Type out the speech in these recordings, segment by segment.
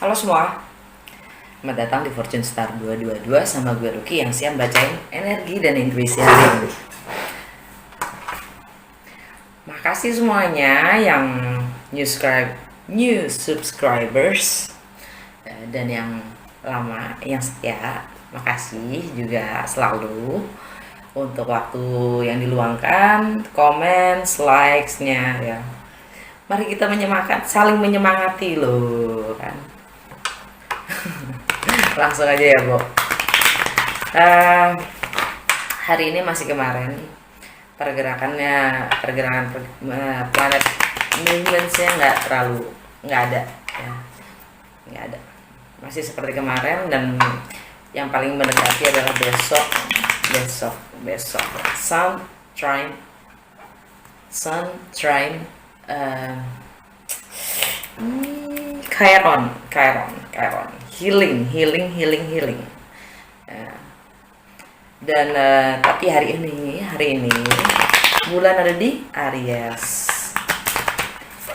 Halo semua, selamat datang di Fortune Star 222 sama gue Ruki yang siap bacain energi dan intuisi hari ini. Makasih semuanya yang new subscribers dan yang lama, yang setia. Makasih juga selalu untuk waktu yang diluangkan, comments, likes-nya ya. Mari kita saling menyemangati loh kan. Langsung aja ya, Bu. Hari ini masih kemarin pergerakan planet movementsnya nggak ada ya, nggak ada, masih seperti kemarin. Dan yang paling mendekati adalah besok Sun trine Chiron healing. Ya. Dan tapi hari ini bulan ada di Aries.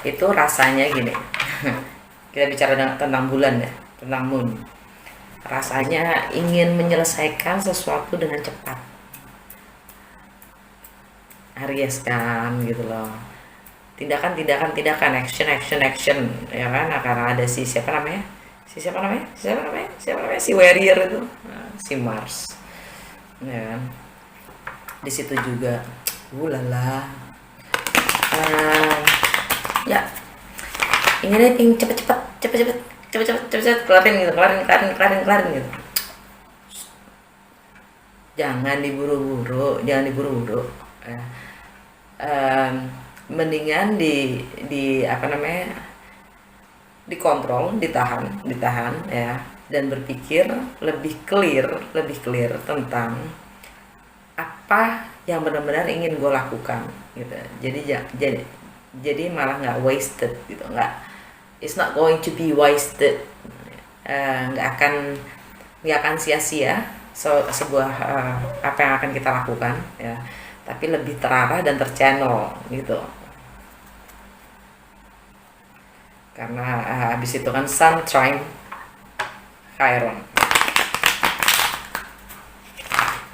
Itu rasanya gini. Kita bicara tentang bulan ya, tentang moon. Rasanya ingin menyelesaikan sesuatu dengan cepat. Aries kan gitu loh. Tindakan, action ya kan. Karena ada siapa namanya si warrior itu, si Mars ya kan. Di situ juga ya ingin cepet kelarin gitu. Jangan diburu-buru ya. Mendingan dikontrol, ditahan ya, dan berpikir lebih clear tentang apa yang benar-benar ingin gue lakukan gitu. Jadi malah nggak wasted gitu, it's not going to be wasted, nggak akan sia-sia sebuah apa yang akan kita lakukan ya, tapi lebih terarah dan terchannel gitu. Karena habis itu kan Sun trine Chiron,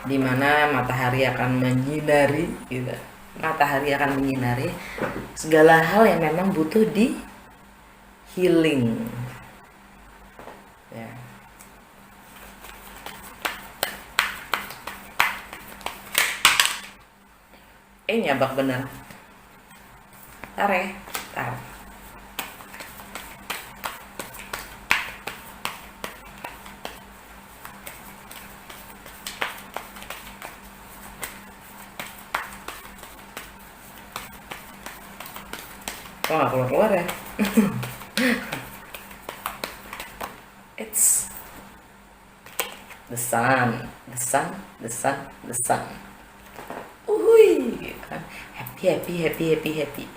dimana matahari akan menyinari gitu. Matahari akan menyinari segala hal yang memang butuh di healing ya. Nyabak bener. Tar. Kok nggak keluar ya? It's the sun. Happy.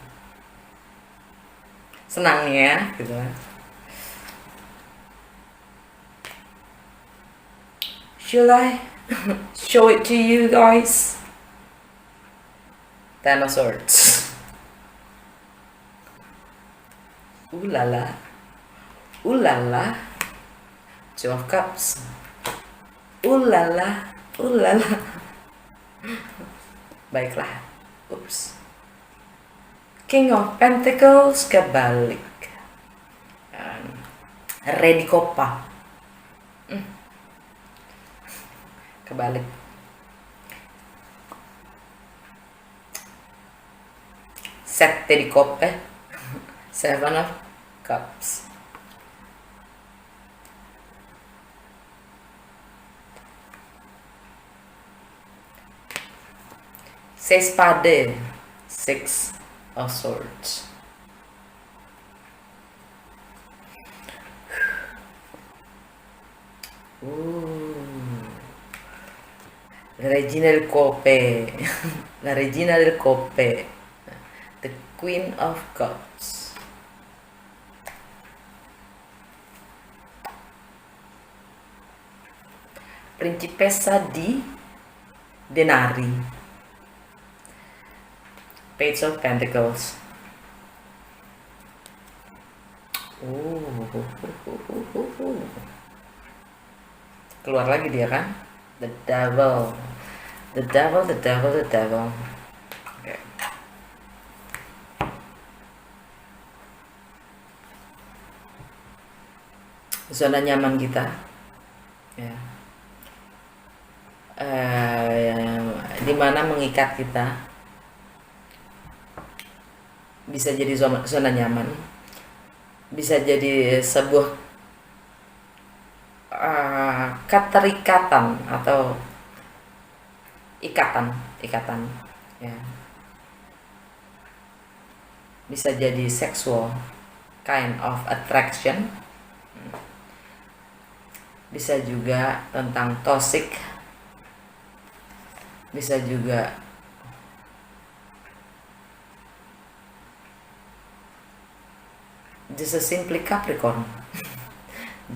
Senangnya gitu kan. Should I show it to you guys? Ten of Swords. Ulala. Two of Cups. Ulala. Baiklah. Oops. King of Pentacles kebalik. Ready Copa. Kebalik. Sette di coppe. Seven of Cups. Sei spade. Six of Swords. La regina del coppe. The Queen of Cups. Principessa di denari. Page of Pentacles. Keluar lagi dia kan, the devil, the devil, the devil, the devil. Oke. Zona nyaman kita, ya, di mana mengikat kita, bisa jadi zona nyaman, bisa jadi sebuah keterikatan atau ikatan, ya, bisa jadi sexual kind of attraction, bisa juga tentang toxic, bisa juga just a simply Capricorn.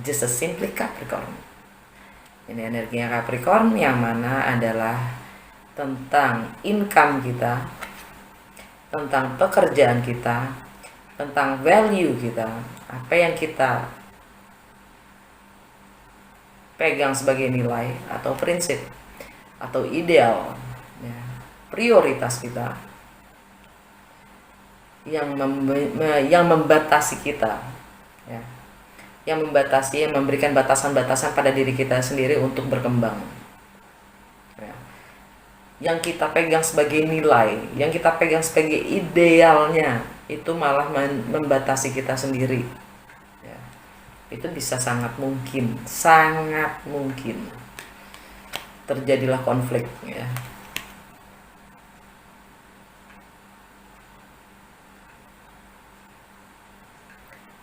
Just a simply Capricorn. Ini energinya Capricorn yang mana adalah tentang income kita, tentang pekerjaan kita, tentang value kita, apa yang kita pegang sebagai nilai atau prinsip atau ideal, ya, prioritas kita yang membatasi kita, ya, yang membatasi, yang memberikan batasan-batasan pada diri kita sendiri untuk berkembang, ya. Yang kita pegang sebagai nilai, yang kita pegang sebagai idealnya, itu malah membatasi kita sendiri, ya. Itu bisa sangat mungkin terjadilah konflik, ya.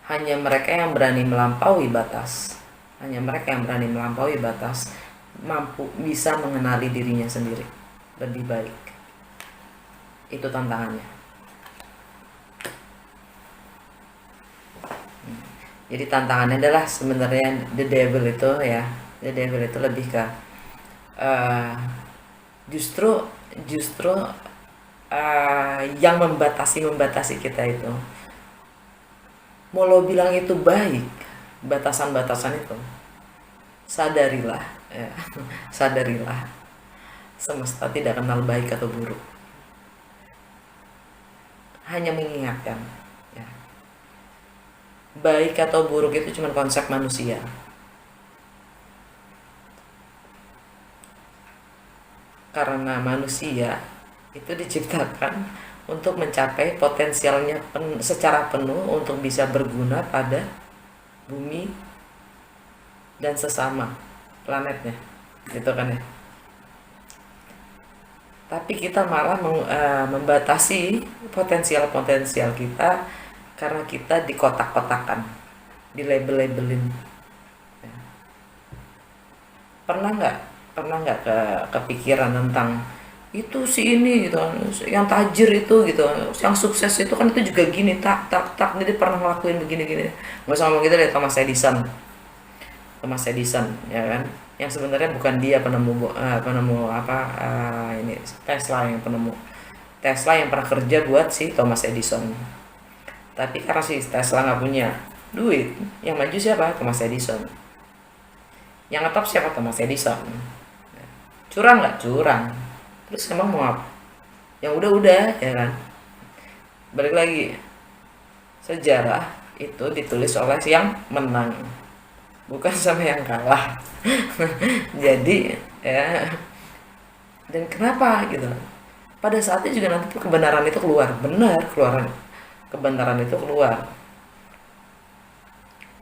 Hanya mereka yang berani melampaui batas, mampu bisa mengenali dirinya sendiri lebih baik. Itu tantangannya. Jadi tantangannya adalah sebenarnya the devil itu, ya, the devil itu lebih ke justru yang membatasi kita itu, mau lo bilang itu baik, batasan-batasan itu, sadarilah, ya, sadarilah, semesta tidak kenal baik atau buruk, hanya mengingatkan, ya. Baik atau buruk itu cuma konsep manusia. Karena manusia itu diciptakan untuk mencapai potensialnya secara penuh untuk bisa berguna pada bumi dan sesama planetnya, gitu kan, ya. Tapi kita malah membatasi potensial kita karena kita dikotak-kotakan, dilabel-labelin, ya. Pernah nggak kepikiran tentang itu si ini gitu, yang tajir itu gitu, yang sukses itu kan itu juga gini, tak jadi pernah ngelakuin begini, nggak sama kita lihat Thomas Edison, ya kan, yang sebenarnya bukan dia penemu ini Tesla yang pernah kerja buat si Thomas Edison. Tapi karena si Tesla nggak punya duit, yang maju siapa? Thomas Edison. Yang ngetop siapa? Thomas Edison. Curang nggak? Curang. Terus emang mau apa? Yang udah, ya kan. Balik lagi, sejarah itu ditulis oleh yang menang, bukan sama yang kalah. Jadi, ya, dan kenapa gitu? Pada saatnya juga nanti kebenaran itu keluar, kebenaran itu keluar.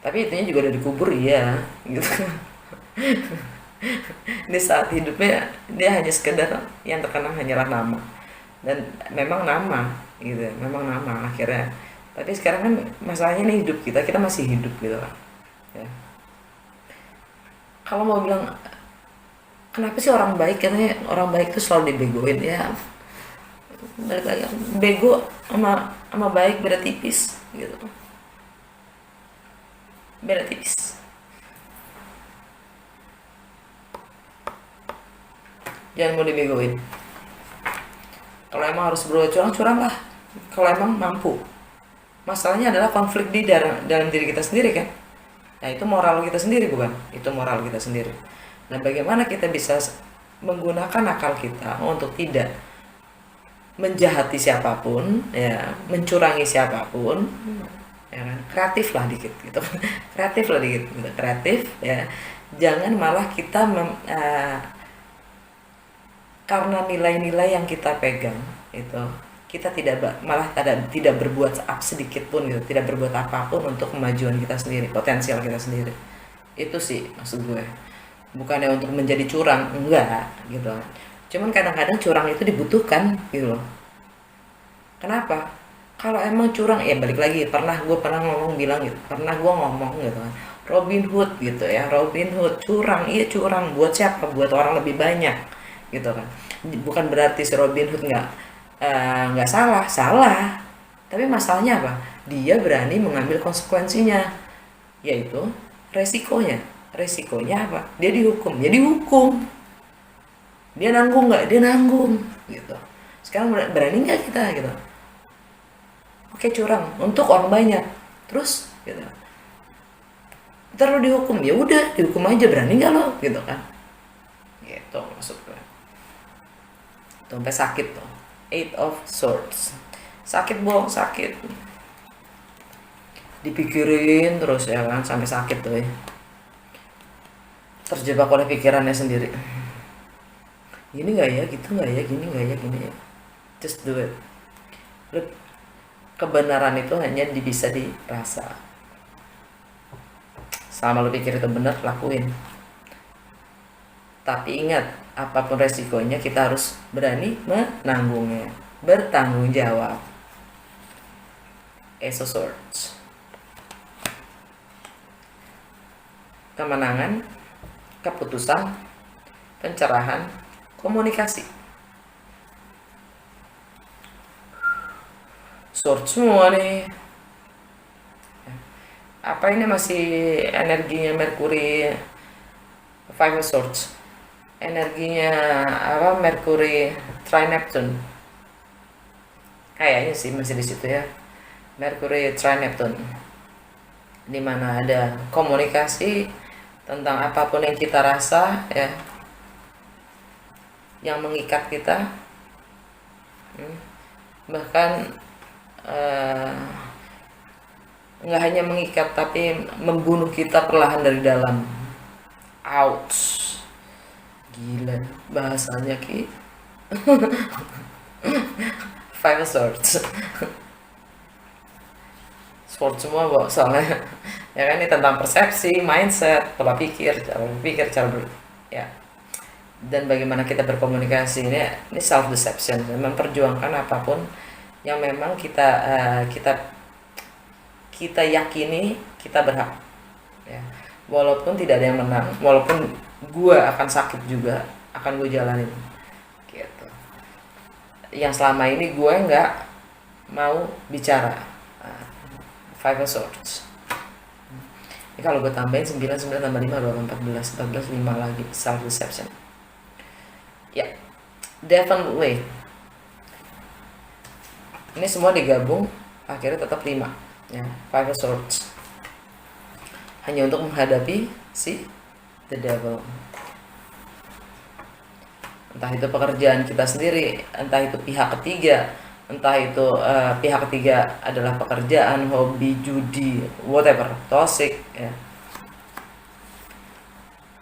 Tapi intinya juga udah dikubur, ya, gitu. Di saat hidupnya dia hanya sekedar yang terkenang hanyalah nama, dan memang nama akhirnya. Tapi sekarang kan masalahnya nih, hidup kita masih hidup gitu kan, ya. Kalau mau bilang kenapa sih orang baik, katanya orang baik itu selalu dibegoin, ya, balik lagi, bego sama baik beda tipis gitu, beda tipis. Jangan mau dibegoin. Kalau emang harus berbuat curang lah. Kalau emang mampu, Masalahnya adalah konflik di dalam diri kita sendiri kan. Nah itu moral kita sendiri bukan? Itu moral kita sendiri. Nah bagaimana kita bisa menggunakan akal kita untuk tidak menjahati siapapun, ya, mencurangi siapapun, ya kan? Kreatif lah dikit gitu, kreatif lah dikit, gitu. Kreatif ya. Jangan malah kita karena nilai-nilai yang kita pegang itu kita malah tidak berbuat sedikit pun gitu, tidak berbuat apapun untuk kemajuan kita sendiri, potensial kita sendiri. Itu sih maksud gue. Bukannya untuk menjadi curang, enggak gitu. Cuman kadang-kadang curang itu dibutuhkan gitu loh. Kenapa? Kalau emang curang ya balik lagi, gue pernah ngomong bilang gitu, pernah gue ngomong gitu kan. Robin Hood gitu ya, Robin Hood curang, iya curang buat siapa? Buat orang lebih banyak gitu kan. Bukan berarti si Robin Hood nggak salah, salah. Tapi masalahnya apa? Dia berani mengambil konsekuensinya, yaitu resikonya. Resikonya apa? Dia dihukum, ya dihukum. Dia nanggung nggak? Dia nanggung gitu. Sekarang berani nggak kita gitu? Oke curang untuk orang banyak, terus gitu. Ntar lo dihukum, ya udah dihukum aja, berani nggak lo gitu kan? Gitu maksud gue. Tuh sampai sakit tuh. Eight of Swords. Sakit bohong, sakit. Dipikirin terus ya kan sampai sakit tuh ya. Terjebak oleh pikirannya sendiri. Gini nggak ya, gitu nggak ya, gini nggak ya, gini ya. Just do it. Look, kebenaran itu hanya bisa dirasa. Selama lo pikir itu benar, lakuin. Tapi ingat, apapun resikonya kita harus berani menanggungnya, bertanggung jawab. Ace of Swords. Kemenangan, keputusan, pencerahan, komunikasi. Sword semua nih. Apa ini masih energinya Mercury Five of Swords? Energinya apa? Mercury Trine Neptune. Kayaknya sih masih di situ ya. Mercury Trine Neptune. Dimana ada komunikasi tentang apapun yang kita rasa ya, yang mengikat kita, bahkan nggak hanya mengikat tapi membunuh kita perlahan dari dalam. Ouch, gila bahasanya ki. Five of Swords. Sword semua kok soalnya ya kan, ini tentang persepsi, mindset, pola pikir, cara ya, dan bagaimana kita berkomunikasi. Ini self deception, memperjuangkan apapun yang memang kita yakini kita berhak ya. Walaupun tidak ada yang menang, walaupun gue akan sakit juga, akan gue jalanin gitu. Yang selama ini gue nggak mau bicara. Five of Swords. Ini kalau gue tambahin 9 tambah 5 14 5 lagi, self deception. Ya, definitely. Ini semua digabung akhirnya tetap 5 ya, Five of Swords. Hanya untuk menghadapi si the devil. Entah itu pekerjaan kita sendiri, entah itu pihak ketiga, entah itu pihak ketiga adalah pekerjaan, hobi, judi, whatever, toxic ya.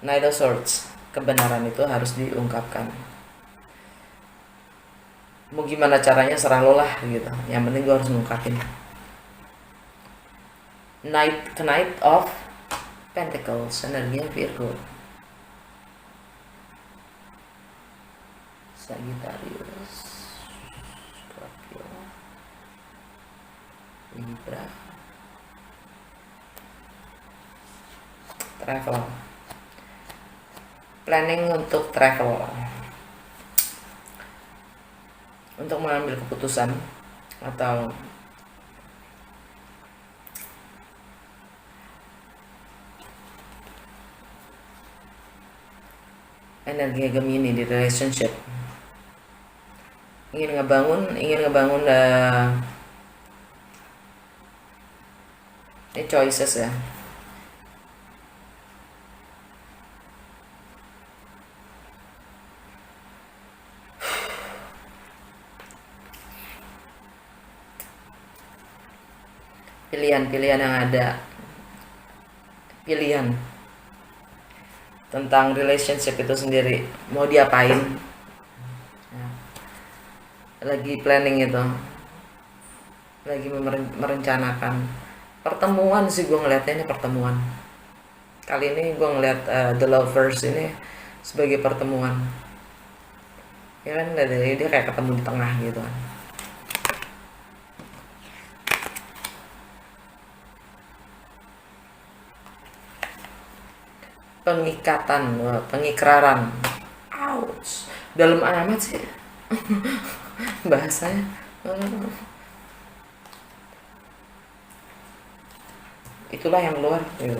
Knight of Swords, kebenaran itu harus diungkapkan. Mau gimana caranya serah lo lah gitu, yang penting gue harus ngungkapin. Knight of Pentacles, energinya Virgo. Sagittarius, Scorpio, Libra. Travel, planning untuk travel, untuk mengambil keputusan atau energi Gemini di relationship, ingin ngebangun Ini choices ya. Pilihan-pilihan yang ada. Pilihan tentang relationship itu sendiri. Mau diapain? Ya, lagi planning itu. Lagi merencanakan. Pertemuan sih gue ngeliatnya ini pertemuan. Kali ini gue ngeliat The Lovers ini sebagai pertemuan. Ya kan dari dia kayak ketemu di tengah gitu kan. Pengikatan, pengikraran. Ouch. Dalam amat sih bahasanya. Itulah yang keluar gitu.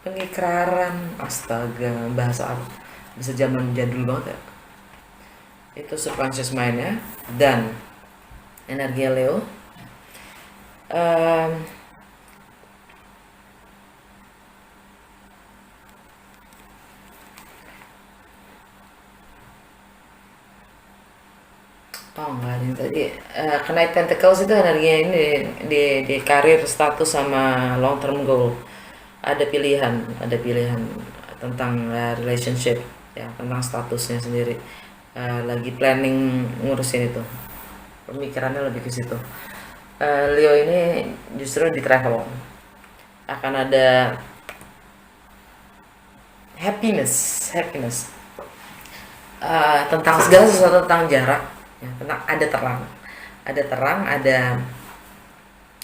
Pengikraran, astaga, bahasa zaman jadul banget ya. Itu subconscious mind-nya. Dan energi Leo, oh enggak ada yang tadi. Knight Pentacles itu energinya ini di karir, status, sama long term goal. Ada pilihan tentang relationship ya, tentang statusnya sendiri. Lagi planning ngurusin itu. Pemikirannya lebih ke situ. Leo ini justru di travel. Akan ada happiness. Tentang segala sesuatu, tentang jarak ya, tentang ada terang,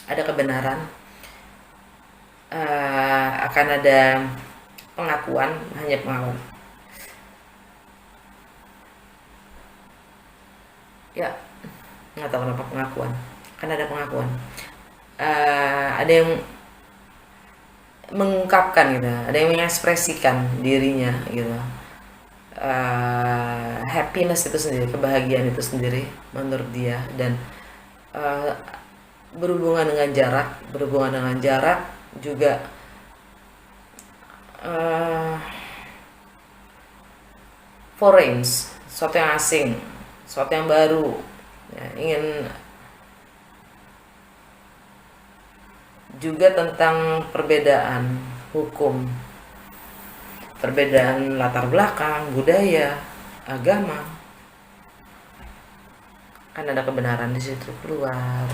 ada kebenaran, akan ada pengakuan, hanya pengakuan ya, nggak tahu kenapa pengakuan, kan ada pengakuan, ada yang mengungkapkan gitu, ada yang mengekspresikan dirinya gitu. Happiness itu sendiri, kebahagiaan itu sendiri menurut dia. Dan berhubungan dengan jarak juga, foreign, sesuatu yang asing, sesuatu yang baru ya, ingin juga tentang perbedaan hukum, perbedaan latar belakang, budaya, agama. Kan ada kebenaran di situ keluar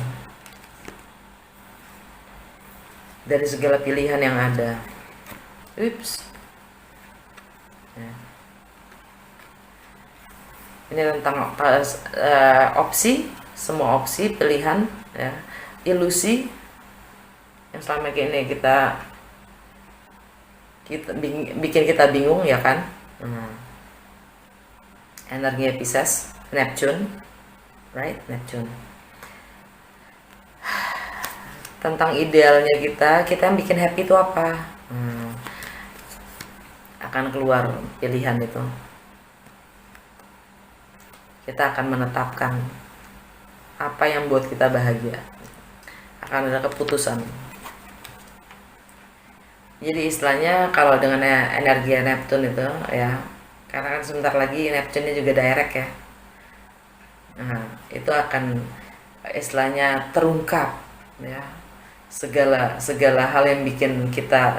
dari segala pilihan yang ada. Ups. Ya. Ini tentang opsi, semua opsi, pilihan, ya, ilusi yang selama ini kita bikin kita bingung ya kan. Energi Pisces, Neptune, right? Neptune tentang idealnya kita yang bikin happy itu apa. Akan keluar pilihan itu, kita akan menetapkan apa yang buat kita bahagia, akan ada keputusan. Jadi istilahnya kalau dengan energi Neptune itu ya, karena kan sebentar lagi Neptune juga direct ya. Nah, itu akan istilahnya terungkap ya, segala hal yang bikin kita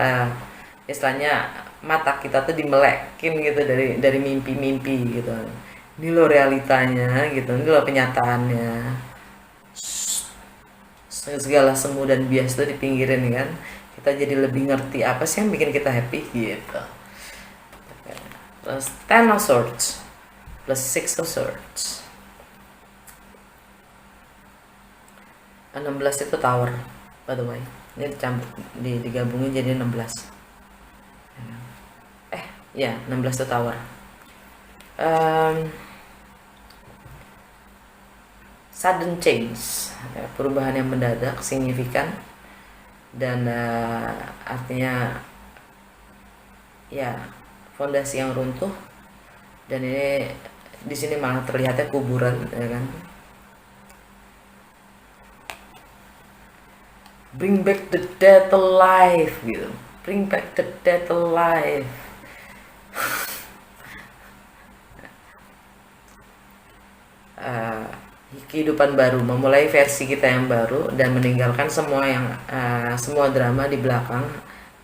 istilahnya mata kita tuh dimelekin gitu dari mimpi-mimpi gitu. Ini lo realitanya gitu, ini lo kenyataannya. Segala semu dan bias itu dipinggirin kan. Kita jadi lebih ngerti apa sih yang bikin kita happy gitu. Plus 10 of Swords plus 6 of Swords. 16 itu Tower, by the way. Ini digabungin jadi 16. Ya 16 itu Tower. Sudden change, perubahan yang mendadak, signifikan, dan artinya ya fondasi yang runtuh. Dan ini di sini malah terlihatnya kuburan ya kan. bring back the dead alive gitu, bring back the dead alive. Kehidupan baru, memulai versi kita yang baru dan meninggalkan semua drama di belakang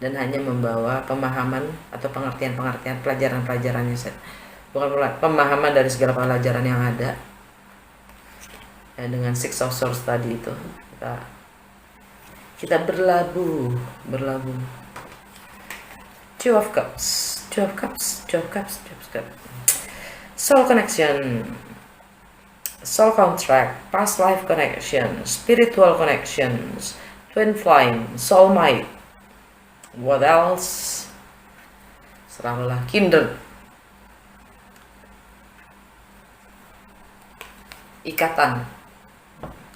dan hanya membawa pemahaman atau pengertian-pengertian pelajaran-pelajarannya, bukan pemahaman dari segala pelajaran yang ada. Dengan Six of Swords tadi itu kita berlabuh. Two of Cups. Soul connection, soul contract, past life connection, spiritual connections, twin flame, soulmate. What else? Selalulah kindred, ikatan.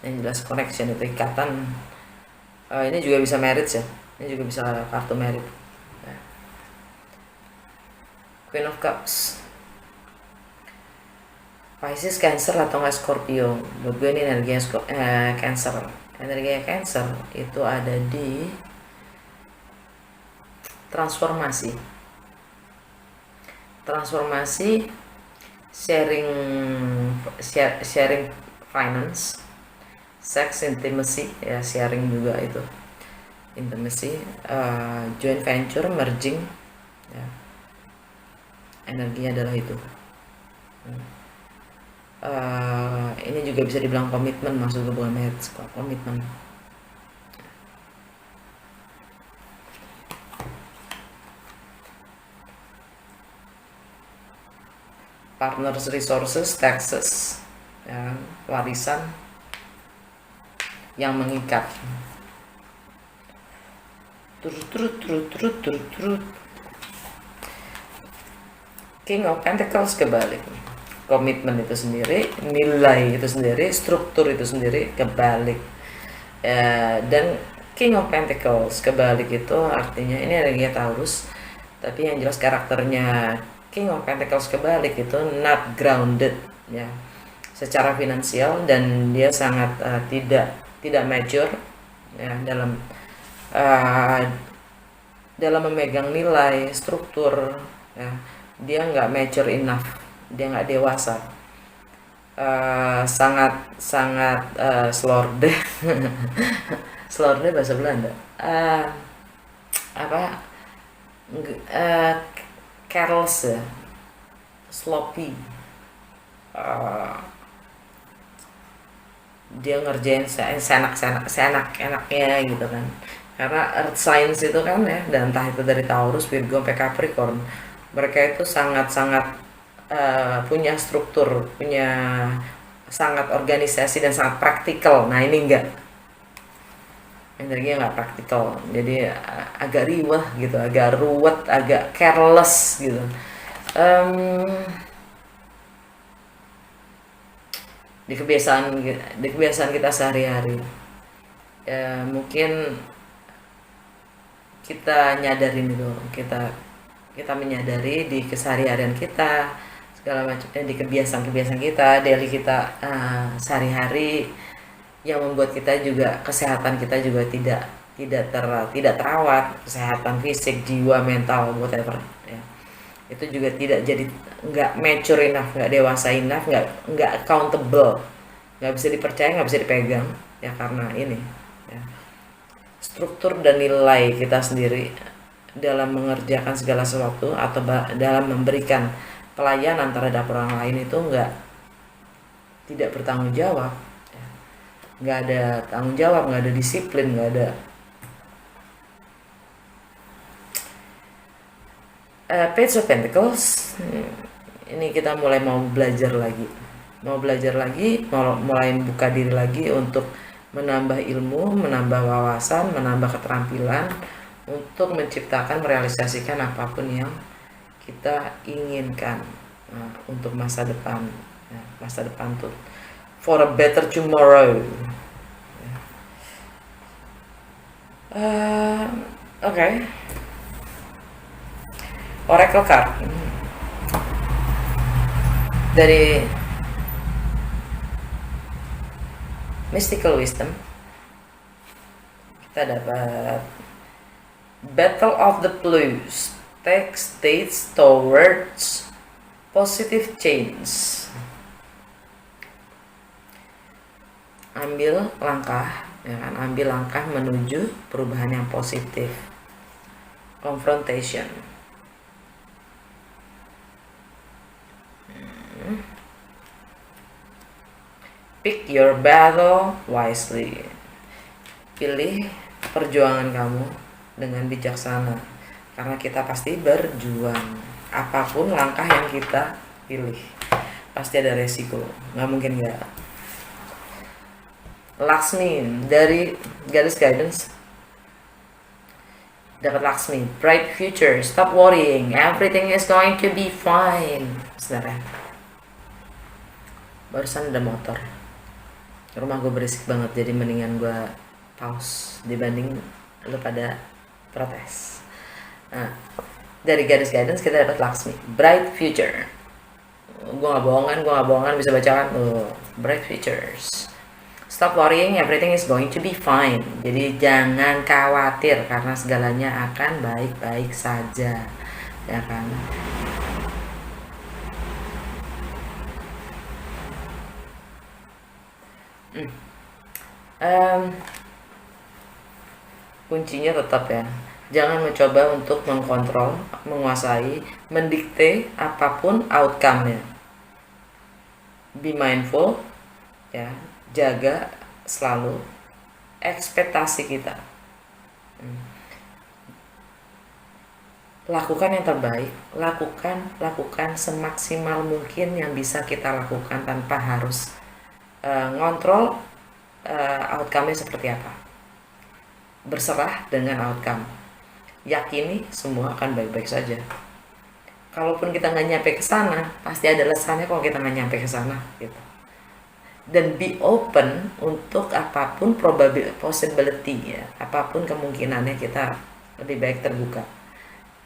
Yang jelas connection itu ikatan. Ini juga bisa marriage ya, ini juga bisa kartu marriage. Queen of Cups, Pisces, Cancer atau nggak Scorpio. Buat gue ini energinya Cancer. Energinya Cancer itu ada di transformasi, sharing finance, sex, intimacy ya, sharing juga itu intimacy, joint venture, merging ya. Energinya adalah itu. Ini juga bisa dibilang komitmen, maksud gue bukan marriage, komitmen. Partners, resources, taxes ya, warisan yang mengikat. King of Pentacles kebalik. Komitmen itu sendiri, nilai itu sendiri, struktur itu sendiri kebalik. Dan King of Pentacles kebalik itu artinya ini energinya Taurus, tapi yang jelas karakternya King of Pentacles kebalik itu not grounded ya, secara finansial, dan dia sangat tidak mature ya dalam memegang nilai, struktur ya. Dia nggak mature enough, dia nggak dewasa, sangat slorde. Slorde bahasa Belanda, careless ya, sloppy. Dia ngerjain seenak-enaknya gitu kan, karena earth signs itu kan ya, dan entah itu dari Taurus, Virgo, sampai Capricorn, mereka itu sangat punya struktur, punya sangat organisasi dan sangat praktikal. Nah ini enggak, energinya nggak praktikal, jadi agak riwah gitu, agak ruwet, agak careless gitu. Di kebiasaan kita sehari-hari ya, mungkin kita nyadarin itu, kita menyadari di keseharian kita segala macam, di kebiasaan kita daily kita sehari-hari, yang membuat kita juga kesehatan kita juga tidak terawat, kesehatan fisik, jiwa, mental, whatever ya. Itu juga nggak mature enough, nggak dewasa enough, nggak accountable, nggak bisa dipercaya, nggak bisa dipegang ya, karena ini ya, struktur dan nilai kita sendiri dalam mengerjakan segala sesuatu atau dalam memberikan pelayanan terhadap orang lain itu tidak bertanggung jawab ya. Nggak ada tanggung jawab, nggak ada disiplin, nggak ada. Page of Pentacles, ini kita mulai mau belajar lagi, mulai buka diri lagi untuk menambah ilmu, menambah wawasan, menambah keterampilan untuk menciptakan, merealisasikan apapun yang kita inginkan untuk masa depan tuh, for a better tomorrow. Okay. Oracle card dari Mystical Wisdom, kita kita dapat Battle of the Blues, take states towards positive change. Ambil langkah, ya kan? Ambil langkah menuju perubahan yang positif. Confrontation. Pick your battle wisely. Pilih perjuangan kamu dengan bijaksana, karena kita pasti berjuang. Apapun langkah yang kita pilih, pasti ada resiko, nggak mungkin nggak. Laksmi dari Goddess Guidance dapat Laksmi, bright future, stop worrying, everything is going to be fine. Sebenarnya barusan ada motor, rumah gue berisik banget, jadi mendingan gue pause dibanding lu pada protes. Nah, dari Goddess Guidance kita dapat Laksmi, bright future. Gue nggak bohongan, bisa bacakan bright futures. Stop worrying, everything is going to be fine. Jadi jangan khawatir karena segalanya akan baik-baik saja, ya kan? Kuncinya tetap ya, jangan mencoba untuk mengkontrol, menguasai, mendikte apapun outcome-nya. Be mindful, ya, jaga selalu ekspektasi kita. Lakukan yang terbaik, lakukan semaksimal mungkin yang bisa kita lakukan tanpa harus ngontrol outcome-nya seperti apa. Berserah dengan outcome, yakini semua akan baik-baik saja. Kalaupun kita nggak nyampe ke sana, pasti ada alasannya kalau kita nggak nyampe ke sana, gitu. Dan be open untuk apapun possibility, ya, apapun kemungkinannya, kita lebih baik terbuka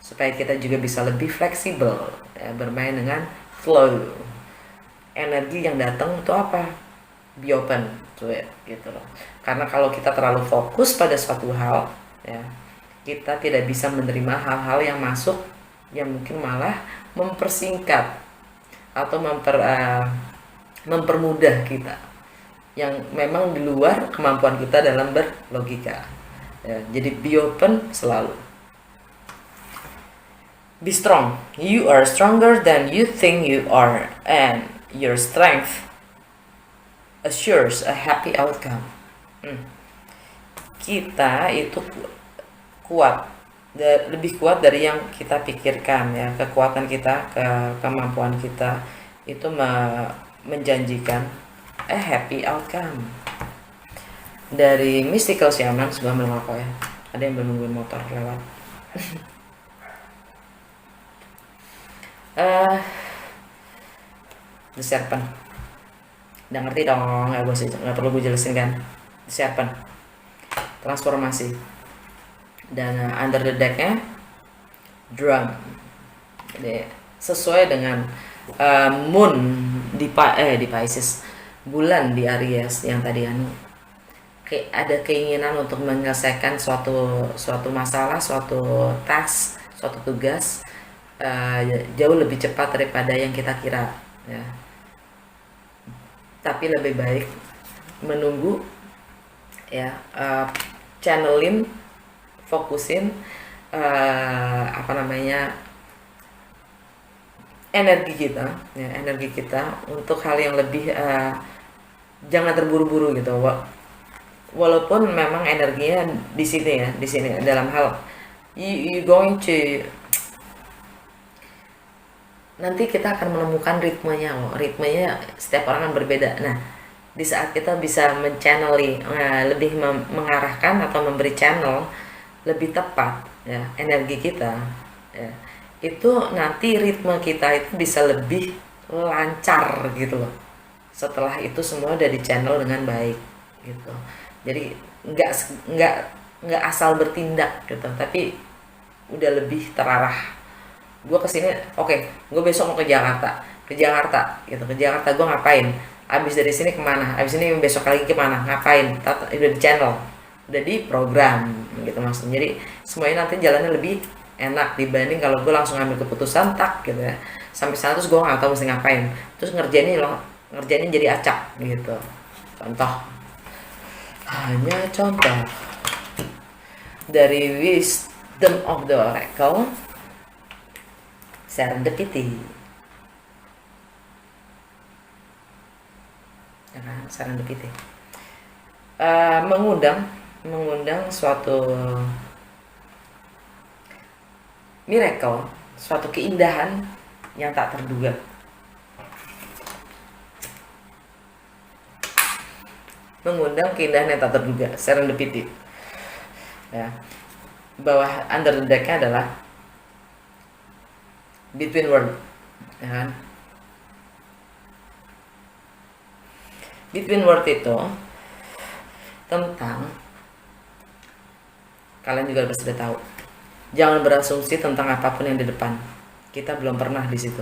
supaya kita juga bisa lebih fleksibel, ya, bermain dengan flow energi yang datang untuk apa. Be open to it, gitu loh. Karena kalau kita terlalu fokus pada suatu hal, ya, kita tidak bisa menerima hal-hal yang masuk yang mungkin malah mempersingkat atau mempermudah kita, yang memang di luar kemampuan kita dalam berlogika, ya. Jadi be open selalu. Be strong. You are stronger than you think you are, and your strength assures a happy outcome. Kita itu kuat, lebih kuat dari yang kita pikirkan, ya. Kekuatan kita, kemampuan kita itu menjanjikan a happy outcome. Dari Mystical Shaman sebuah meloko, ya. Ada yang menungguin motor lewat. The Serpent. Udah ngerti dong, nggak perlu gue jelasin kan. The Serpent, transformasi. Dan under the deck-nya drum. Jadi sesuai dengan moon di Pisces, bulan di Aries yang tadi ada keinginan untuk menyelesaikan suatu masalah, suatu task, suatu tugas jauh lebih cepat daripada yang kita kira, ya. Tapi lebih baik menunggu, ya, channelin, fokusin energi kita, ya, energi kita untuk hal yang lebih, jangan terburu-buru gitu. Walaupun memang energinya di sini dalam hal you going to, nanti kita akan menemukan ritmenya ritmenya setiap orang kan berbeda. Nah, di saat kita bisa menchanneli, lebih mengarahkan atau memberi channel lebih tepat, ya, energi kita, ya, itu nanti ritme kita itu bisa lebih lancar gitu loh. Setelah itu semua udah di channel dengan baik, gitu. Jadi nggak asal bertindak gitu, tapi udah lebih terarah. Gue kesini, gue besok mau ke Jakarta gitu. Ke Jakarta gue ngapain, abis dari sini kemana, abis ini besok lagi kemana, ngapain, udah di channel udah di program gitu maksudnya. Jadi semuanya nanti jalannya lebih enak dibanding kalau gue langsung ambil keputusan tak gitu ya, sampai sana terus gue nggak tahu mesti ngapain, terus ngerjainnya jadi acak gitu. Contoh, hanya contoh dari Wisdom of the Oracle, serendipity. Ya kan, serendipity. Mengundang suatu miracle, suatu keindahan yang tak terduga. Mengundang keindahan yang tak terduga, serendipity. Ya. Bawah under the deck-nya adalah between world, ya kan? Between world itu tentang, kalian juga pasti sudah tahu, jangan berasumsi tentang apapun yang di depan. Kita belum pernah di situ.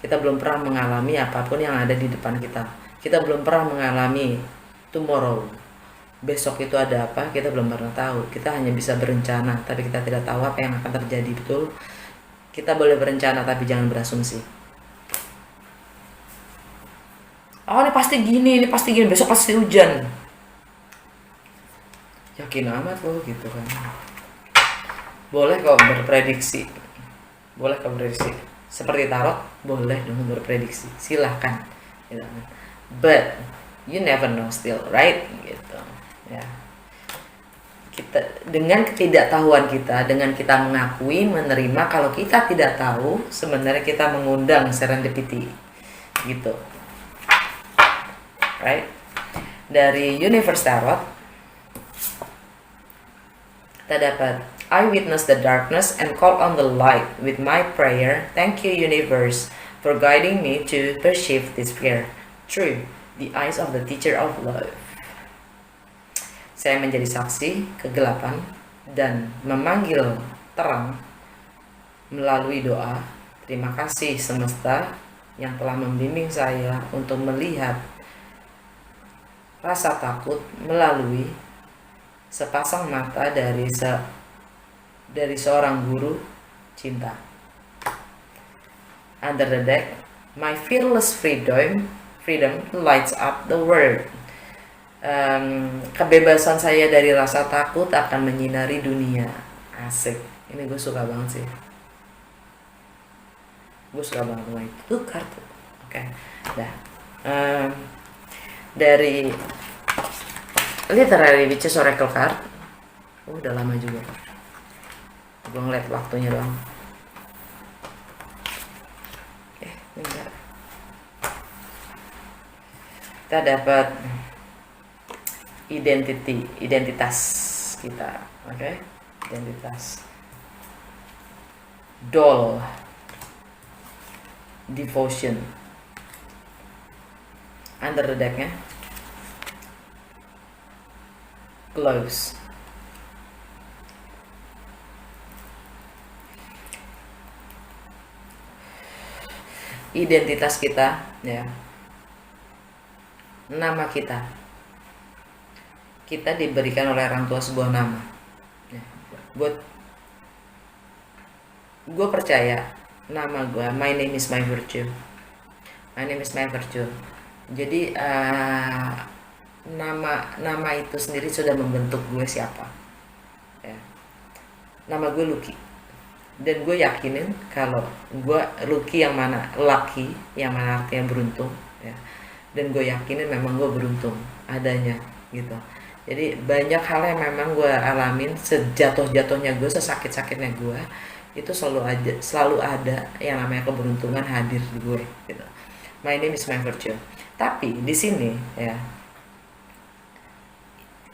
Kita belum pernah mengalami apapun yang ada di depan kita. Kita belum pernah mengalami tomorrow. Besok itu ada apa? Kita belum pernah tahu. Kita hanya bisa berencana, tapi kita tidak tahu apa yang akan terjadi. Betul? Kita boleh berencana, tapi jangan berasumsi. Oh, ini pasti gini, besok pasti hujan. Yakin amat loh gitu kan. Boleh kok berprediksi. Seperti tarot, boleh dong berprediksi. Silahkan. But you never know still, right? Gitu. Ya. Kita dengan ketidaktahuan kita, dengan kita mengakui, menerima kalau kita tidak tahu, sebenarnya kita mengundang serendipity. Gitu. Right? Dari Universe Tarot kita dapat, I witness the darkness and call on the light with my prayer. Thank you, universe, for guiding me to perceive this fear through the eyes of the teacher of love. Saya menjadi saksi kegelapan dan memanggil terang melalui doa. Terima kasih semesta yang telah membimbing saya untuk melihat rasa takut melalui sepasang mata dari seorang guru cinta. Under the deck, my fearless freedom lights up the world. Kebebasan saya dari rasa takut akan menyinari dunia. Asik. Ini gue suka banget sih. Gue suka banget sama itu kartu. Oke. Dah. Dari Literary Witches Oracle card. Udah lama juga. Gue ngeliat waktunya doang. Enggak. Kita dapat identitas kita. Oke? Identitas. Doll. Devotion. Under the deck-nya close. Identitas kita, ya. Nama kita. Kita diberikan oleh orang tua sebuah nama. Ya. Gue percaya nama gue, my name is my virtue. My name is my virtue. Jadi nama itu sendiri sudah membentuk gue siapa. Ya. Nama gue Lucky. Dan gue yakinin kalau gue Lucky yang mana lucky, yang mana artinya beruntung. Ya. Dan gue yakinin memang gue beruntung adanya gitu. Jadi banyak hal yang memang gue alamin, sejatuh-jatuhnya gue, sesakit-sakitnya gue, itu selalu ada yang namanya keberuntungan hadir di gue gitu. My name is my virtue. Tapi di sini ya,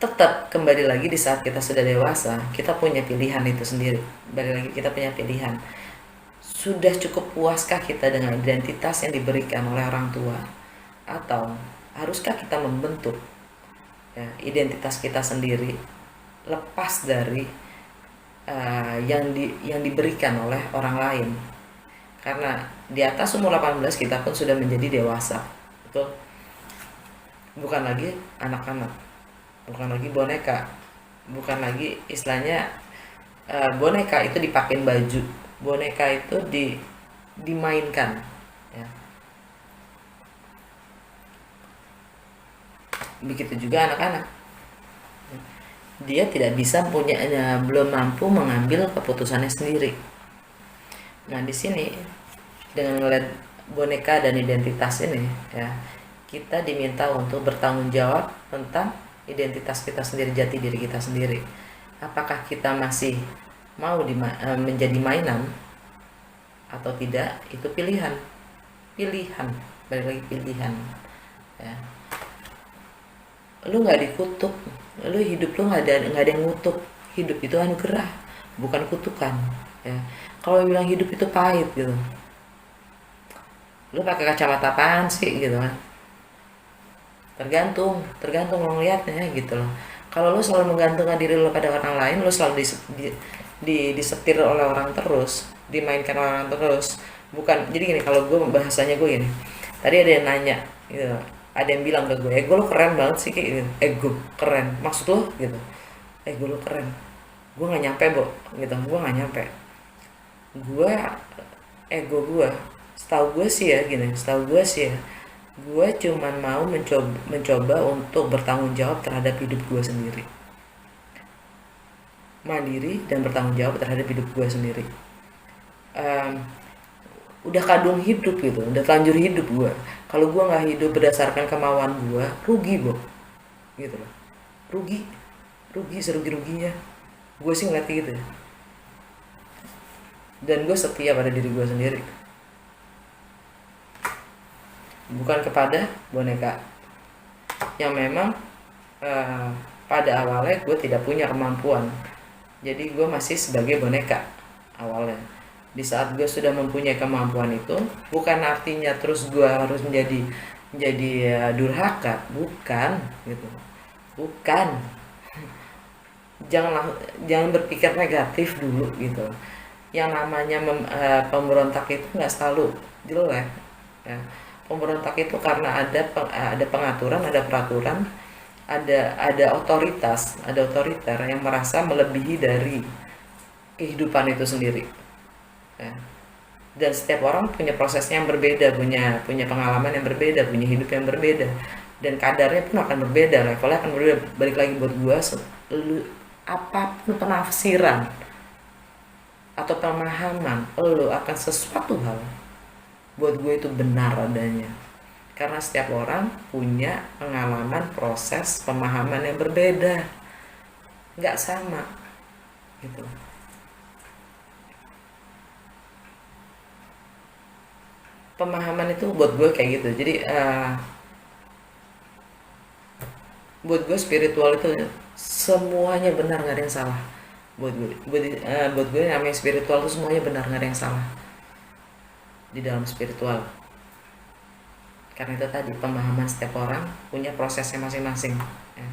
tetap kembali lagi di saat kita sudah dewasa, kita punya pilihan itu sendiri. Kembali lagi kita punya pilihan. Sudah cukup puaskah kita dengan identitas yang diberikan oleh orang tua, atau haruskah kita membentuk ya, identitas kita sendiri lepas dari yang diberikan oleh orang lain? Karena di atas umur 18 kita pun sudah menjadi dewasa. Betul? Bukan lagi anak-anak, bukan lagi boneka, bukan lagi istilahnya boneka itu dipakein baju, boneka itu dimainkan, ya. Begitu juga anak-anak, dia tidak bisa belum mampu mengambil keputusannya sendiri. Nah di sini dengan melihat boneka dan identitas ini, ya, kita diminta untuk bertanggung jawab tentang identitas kita sendiri, jati diri kita sendiri. Apakah kita masih mau menjadi mainan atau tidak? Itu pilihan, balik lagi pilihan, ya. Lu nggak dikutuk, lu hidup lu nggak ada yang ngutuk. Hidup itu anugerah, bukan kutukan, ya. Kalau bilang hidup itu pahit gitu, lu pakai kacamata apaan sih gitu kan? Tergantung lo ngeliatnya gitu loh. Kalau lu selalu menggantungkan diri lu pada orang lain, lu selalu disetir oleh orang terus, dimainkan oleh orang terus. Bukan, jadi gini, kalau gue bahasanya gue gini, tadi ada yang nanya gitu, ada yang bilang ke gue, ego lu keren banget sih kayak gitu. Ego keren maksud lu gitu, ego lu keren, gue nggak nyampe gitu, gue nggak nyampe. Gue ego gue, setahu gue sih ya, gue cuman mau mencoba untuk bertanggung jawab terhadap hidup gue sendiri, mandiri dan bertanggung jawab terhadap hidup gue sendiri. Udah kadung hidup gitu, udah telanjur hidup gue. Kalau gue nggak hidup berdasarkan kemauan gue, rugi gitu loh, rugi serugi-ruginya. Gue sih ngeliat gitu ya. Dan gue setia pada diri gue sendiri, bukan kepada boneka yang memang pada awalnya gue tidak punya kemampuan. Jadi gue masih sebagai boneka awalnya. Di saat gue sudah mempunyai kemampuan itu, bukan artinya terus gue harus menjadi durhaka, bukan gitu, bukan. Jangan berpikir negatif dulu gitu. Yang namanya pemberontak itu nggak selalu jelek, ya. Pemberontak itu karena ada pengaturan, ada peraturan, ada otoritas, ada otoriter yang merasa melebihi dari kehidupan itu sendiri, ya. Dan setiap orang punya prosesnya yang berbeda, punya pengalaman yang berbeda, punya hidup yang berbeda, dan kadarnya pun akan berbeda, levelnya akan berbeda. Balik lagi buat gue, apapun penafsiran atau pemahaman lo akan sesuatu hal, buat gue itu benar adanya, karena setiap orang punya pengalaman, proses, pemahaman yang berbeda, nggak sama gitu. Pemahaman itu buat gue kayak gitu. Jadi buat gue spiritual itu semuanya benar, nggak ada yang salah. Buat gue namanya spiritual itu semuanya benar, nggak ada yang salah di dalam spiritual. Karena itu tadi, pemahaman setiap orang punya prosesnya masing-masing, ya.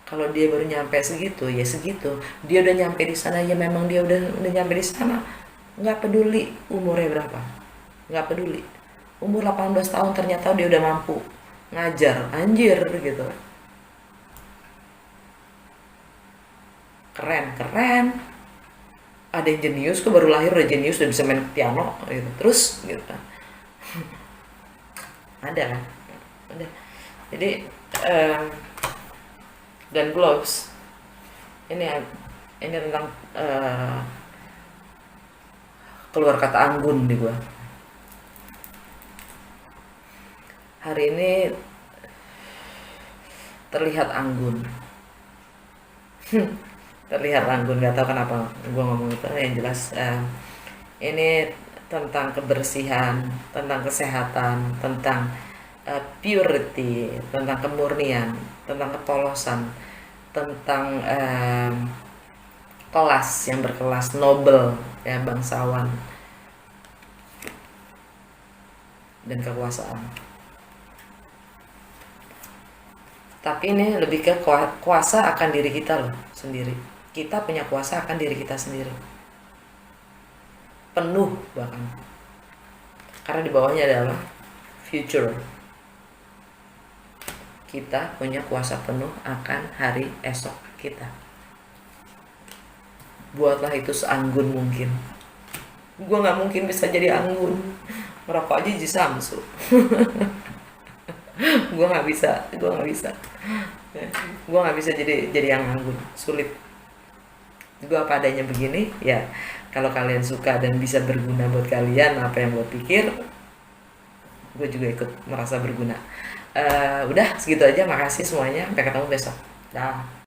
Kalau dia baru nyampe segitu, ya segitu. Dia udah nyampe di sana, ya memang dia udah nyampe di sana. Nggak peduli umurnya berapa, nggak peduli. Umur 18 tahun ternyata dia udah mampu ngajar, anjir gitu. Keren. Ada yang jenius kok, baru lahir udah jenius, udah bisa main piano gitu. Terus gitu. Ada kan? Ada. Jadi dan gloves ini tentang keluar kata anggun di gua. Hari ini terlihat anggun. Terlihat anggun, nggak tahu kenapa gue ngomong itu. Yang jelas ini tentang kebersihan, tentang kesehatan, tentang purity, tentang kemurnian, tentang kepolosan, tentang kelas yang berkelas, noble, ya, bangsawan, dan kekuasaan. Tapi ini lebih ke kuasa akan diri kita loh sendiri. Kita punya kuasa akan diri kita sendiri, penuh bahkan, karena di bawahnya adalah future. Kita punya kuasa penuh akan hari esok kita. buatlah itu seanggun mungkin. Gue nggak mungkin bisa jadi anggun, merokok aja jadi samsu. gue nggak bisa gue nggak bisa jadi yang anggun, sulit. Gue apa adanya begini ya. Kalau kalian suka dan bisa berguna buat kalian apa yang gue pikir, gue juga ikut merasa berguna. Udah segitu aja, makasih semuanya, sampai ketemu besok. Dah.